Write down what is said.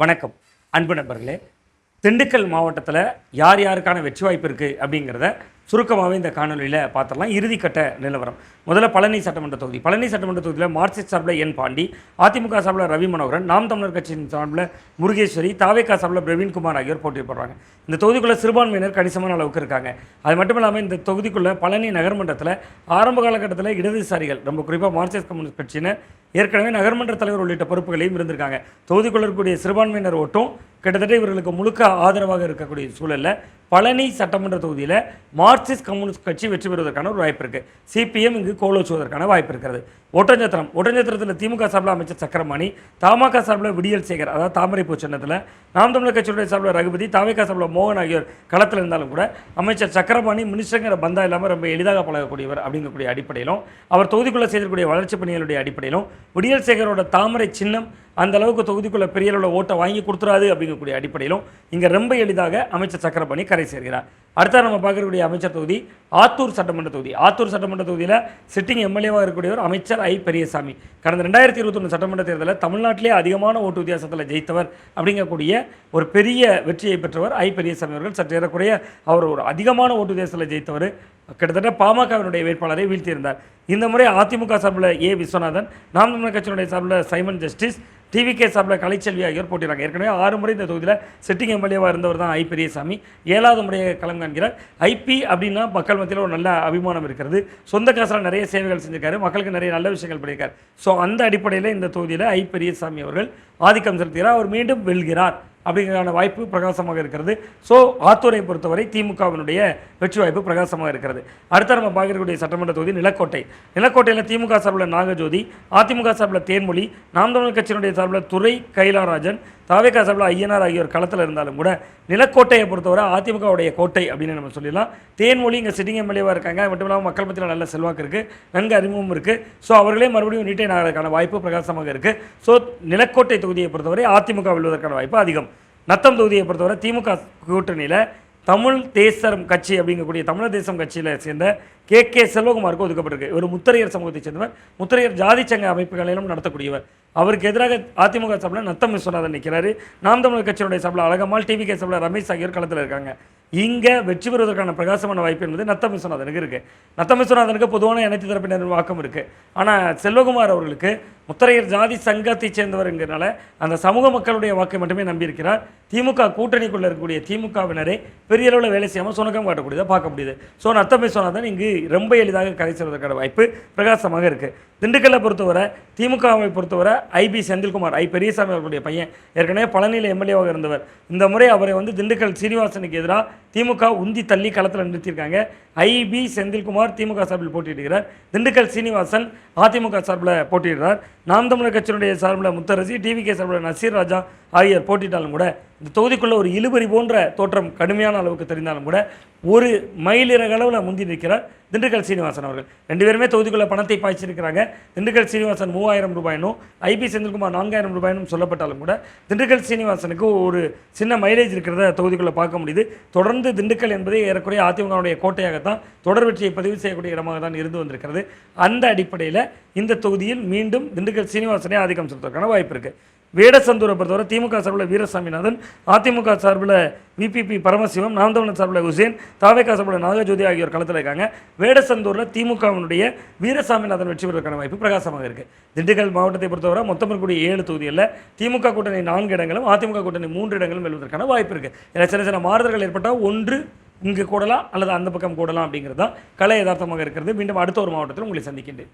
வணக்கம் அன்பு நண்பர்களே. திண்டுக்கல் மாவட்டத்தில் யார் யாருக்கான வெற்றி வாய்ப்பு இருக்குது அப்படிங்கிறத சுருக்கமாகவே இந்த காணொலியில் பார்த்துடலாம். இறுதிக்கட்ட நிலவரம். முதல்ல பழனி சட்டமன்ற தொகுதி. பழனி சட்டமன்ற தொகுதியில் மார்க்சிஸ்ட் சார்பில் என் பாண்டி, அதிமுக சார்பில் ரவி மனோகரன், நாம் தமிழர் கட்சியின் சார்பில் முருகேஸ்வரி, தாவேகா சார்பில் பிரவீன்குமார் ஆகியோர் போட்டி போடுறாங்க. இந்த தொகுதிக்குள்ளே சிறுபான்மையினர் கணிசமான அளவுக்கு இருக்காங்க. அது மட்டும் இல்லாமல் இந்த தொகுதிக்குள்ளே பழனி நகர்மன்றத்தில் ஆரம்ப காலகட்டத்தில் இடதுசாரிகள், ரொம்ப குறிப்பாக மார்க்சிஸ்ட் கம்யூனிஸ்ட் கட்சியினர் ஏற்கனவே நகர்மன்ற தலைவர் உள்ளிட்ட பொறுப்புகளையும் இருந்திருக்காங்க. தொகுதிக்குள்ள இருக்கக்கூடிய சிறுபான்மையினர் ஓட்டும் கிட்டத்தட்ட இவர்களுக்கு முழுக்க ஆதரவாக இருக்கக்கூடிய சூழலில் பழனி சட்டமன்ற தொகுதியில் மார்க்சிஸ்ட் கம்யூனிஸ்ட் கட்சி வெற்றி பெறுவதற்கான ஒரு வாய்ப்பு இருக்குது. சிபிஎம் இங்கு கோலோச்சுவதற்கான வாய்ப்பு இருக்கிறது. ஒட்டஞ்சத்திரத்தில் திமுக சார்பில் அமைச்சர் சக்கரமணி, தமாக சார்பில் விடியல் சேகர், அதாவது தாமரைப்பூ சின்னத்தில், நாம் தமிழர் கட்சியுடைய சார்பில் ரகுபதி, தாவேகா சார்பில் மோகன் ஆகியோர் களத்தில் இருந்தாலும் கூட அமைச்சர் சக்கரமணி மினிஸ்டருங்கிற பந்தா இல்லாமல் ரொம்ப எளிதாக பழகக்கூடியவர் அப்படிங்கக்கூடிய அடிப்படையிலும், அவர் தொகுதிக்குள்ளே செய்யக்கூடிய வளர்ச்சி பணிகளுடைய அடிப்படையிலும், விடியல் சேகரோட தாமரை சின்னம் அந்த அளவுக்கு தொகுதிக்குள்ள பெரிய அளவில் ஓட்டை வாங்கி கொடுத்துறாது அப்படிங்கக்கூடிய அடிப்படையிலும் இங்கே ரொம்ப எளிதாக அமைச்சர் சக்கரபாணி கரை சேர்கிறார். அடுத்த நம்ம பார்க்கக்கூடிய அமைச்சர் தொகுதி ஆத்தூர் சட்டமன்ற தொகுதி. ஆத்தூர் சட்டமன்ற தொகுதியில் சிட்டிங் எம்எல்ஏவாக இருக்கக்கூடியவர் அமைச்சர் ஐ பெரியசாமி. கடந்த 2021 சட்டமன்ற தேர்தலில் தமிழ்நாட்டிலே அதிகமான ஓட்டு வித்தியாசத்தில் ஜெயித்தவர் அப்படிங்கக்கூடிய ஒரு பெரிய வெற்றியை பெற்றவர் ஐ பெரியசாமி அவர்கள். சற்று ஏறக்குறைய அவர் ஒரு அதிகமான ஓட்டு வித்தியாசத்தில் ஜெயித்தவர். கிட்டத்தட்ட பாமகவினுடைய வேட்பாளரை வீழ்த்தியிருந்தார். இந்த முறை அதிமுக சார்பில் ஏ விஸ்வநாதன், நாம் தமிழர் கட்சியினுடைய சார்பில் சைமன் ஜஸ்டிஸ், டிவிகே சார்பில் கலைச்செல்வி ஆகியோர் போட்டிடுறாங்க. ஏற்கனவே 6 முறை இந்த தொகுதியில் சிட்டிங் எம்எல்ஏவாக இருந்தவர் தான் ஐ பெரியசாமி. 7வது முறையாக களம் காண்கிறார். ஐபி அப்படின்னா மக்கள் மத்தியில் ஒரு நல்ல அபிமானம் இருக்கிறது. சொந்த காசில் நிறைய சேவைகள் செஞ்சிருக்காரு, மக்களுக்கு நிறைய நல்ல விஷயங்கள் பண்ணியிருக்கார். ஸோ அந்த அடிப்படையில் இந்த தொகுதியில் ஐ பெரியசாமி அவர்கள் ஆதிக்கம் செலுத்துகிறார். அவர் மீண்டும் வெல்கிறார் அப்படிங்கிறதான வாய்ப்பு பிரகாசமாக இருக்கிறது. ஸோ ஆத்தூரை பொறுத்தவரை திமுகவினுடைய வெற்றி வாய்ப்பு பிரகாசமாக இருக்கிறது. அடுத்த நம்ம பார்க்கக்கூடிய சட்டமன்ற தொகுதி நிலக்கோட்டை. நிலக்கோட்டையில் திமுக சார்பில் நாகஜோதி, அதிமுக சார்பில் தேன்மொழி, நாம் தமிழர் கட்சியினுடைய சார்பில் துரை கைலாராஜன், தாவேகா சார்பில் ஐயனார் ஆகியோர் களத்தில் இருந்தாலும் கூட நிலக்கோட்டையை பொறுத்தவரை அதிமுகவுடைய கோட்டை அப்படின்னு நம்ம சொல்லிடலாம். தேன்மொழி இங்கே சிட்டிங் எம்எல்ஏவாக இருக்காங்க. அது மட்டும் இல்லாமல் மக்கள் மத்தியில் நல்ல செல்வாக்கு இருக்குது, நன்கு அறிமுகம் இருக்குது. ஸோ அவர்களே மறுபடியும் நீட்டை நாடுவதற்கான வாய்ப்பு பிரகாசமாக இருக்குது. ஸோ நிலக்கோட்டை தொகுதியை பொறுத்தவரை அதிமுக வெல்வதற்கான வாய்ப்பு அதிகம். நத்தம் தொகுதியை பொறுத்தவரை திமுக கூட்டணியில் தமிழ் தேசம் கட்சி அப்படிங்கக்கூடிய தமிழர் தேசம் கட்சியில் சேர்ந்த கே செல்வகுமாருக்கு ஒதுக்கப்பட்டிருக்கு. இவர் முத்தரையர் சமூகத்தை சேர்ந்தவர். முத்தரையர் ஜாதி சங்க அமைப்புகளிலும் நடத்தக்கூடியவர். அவருக்கு எதிராக அதிமுக சார்பில் நத்தம் விஸ்வநாதன் நிற்கிறாரு. நாம் தமிழர் கட்சியினுடைய சார்பில் அழகம்மாள், டிவிகே சார்பில் ரமேஷ் ஆகியோர் களத்தில் இருக்காங்க. இங்கே வெற்றி பெறுவதற்கான பிரகாசமான வாய்ப்பு என்பது நத்தம் விஸ்வநாதனுக்கு இருக்குது. நத்தம் விஸ்வநாதனுக்கு பொதுவான அனைத்து தரப்பினர் வாக்கம் இருக்குது. ஆனால் செல்வகுமார் அவர்களுக்கு முத்தரையர் ஜாதி சங்கத்தை சேர்ந்தவருங்கிறனால அந்த சமூக மக்களுடைய வாக்கை மட்டுமே நம்பியிருக்கிறார். திமுக கூட்டணிக்குள்ளே இருக்கக்கூடிய திமுகவினரை பெரிய அளவில் வேலை செய்யாமல் சுணக்கம் காட்டக்கூடியதை பார்க்க முடியுது. ஸோ நத்தம் விஸ்வநாதன் இங்கு ரொம்ப எளிதாக கரை செல்வதற்கான வாய்ப்பு பிரகாசமாக இருக்குது. திண்டுக்கல்லை பொறுத்தவரை திமுகவை பொறுத்தவரை ஐபி செந்தில்குமார், ஐ பெரியசாமி அவர்களுடைய பையன், ஏற்கனவே பழனியில் எம்எல்ஏவாக இருந்தவர். இந்த முறை அவரை திண்டுக்கல் சீனிவாசனுக்கு எதிராக திமுக உந்தி தள்ளி களத்தில் நிறுத்தியிருக்காங்க. ஐபி செந்தில்குமார் திமுக சார்பில் போட்டியிடுகிறார். திண்டுக்கல் சீனிவாசன் அதிமுக சார்பில் போட்டியிடுறார். நாம் தமிழர் கட்சியினுடைய சார்பில் முத்தரசி, டிவிகே சார்பில் நசீர் ராஜா ஆகியோர் போட்டிட்டாலும் கூட இந்த தொகுதிக்குள்ளே ஒரு இழுபறி போன்ற தோற்றம் கடுமையான அளவுக்கு தெரிந்தாலும் கூட ஒரு மயிலிறகு அளவில் முந்தி நிற்கிறார் திண்டுக்கல் சீனிவாசன் அவர்கள். 2 பேருமே தொகுதிக்குள்ளே பணத்தை பாய்ச்சிருக்கிறாங்க. திண்டுக்கல் சீனிவாசன் 3000 ரூபாயினும் ஐபி செந்தில்குமார் 4000 ரூபாயினும் சொல்லப்பட்டாலும் கூட திண்டுக்கல் சீனிவாசனுக்கு ஒரு சின்ன மைலேஜ் இருக்கிறத தொகுதிக்குள்ளே பார்க்க முடியுது. தொடர்ந்து திண்டுக்கல் என்பது ஏறக்குறைய அதிமுகவுடைய கோட்டையாகத்தான் தொடர் வெற்றியை பதிவு செய்யக்கூடிய இடமாக தான் இருந்து வந்திருக்கிறது. அந்த அடிப்படையில் இந்த தொகுதியில் மீண்டும் திண்டுக்கல் சீனிவாசனே ஆதிக்கம் செலுத்துவதற்கான வாய்ப்பு இருக்குது. வேடசந்தூரை பொறுத்தவரை திமுக சார்பில் வீரசாமிநாதன், அதிமுக சார்பில் விபிபி பரமசிவம், நாம் தமிழர் சார்பில் ஹுசேன், தாவேகா சார்பில் நாகஜோதி ஆகியோர் களத்தில் இருக்காங்க. வேடசந்தூரில் திமுகவினுடைய வீரசாமிநாதன் வெற்றி பெறுவதற்கான வாய்ப்பு பிரகாசமாக இருக்குது. திண்டுக்கல் மாவட்டத்தை பொறுத்தவரை மொத்தம் இருக்கக்கூடிய 7 தொகுதிகளில் திமுக கூட்டணி 4 இடங்களும், அதிமுக கூட்டணி 3 இடங்களும் வெல்வதற்கான வாய்ப்பு இருக்குது. இதில் சில சில மாறுதல்கள் ஏற்பட்டால் ஒன்று இங்கு கூடலாம் அல்லது அந்த பக்கம் கூடலாம் அப்படிங்கிறது தான் கலை யதார்த்தமாக இருக்கிறது. மீண்டும் அடுத்த ஒரு மாவட்டத்தில் உங்களை சந்திக்கின்றேன்.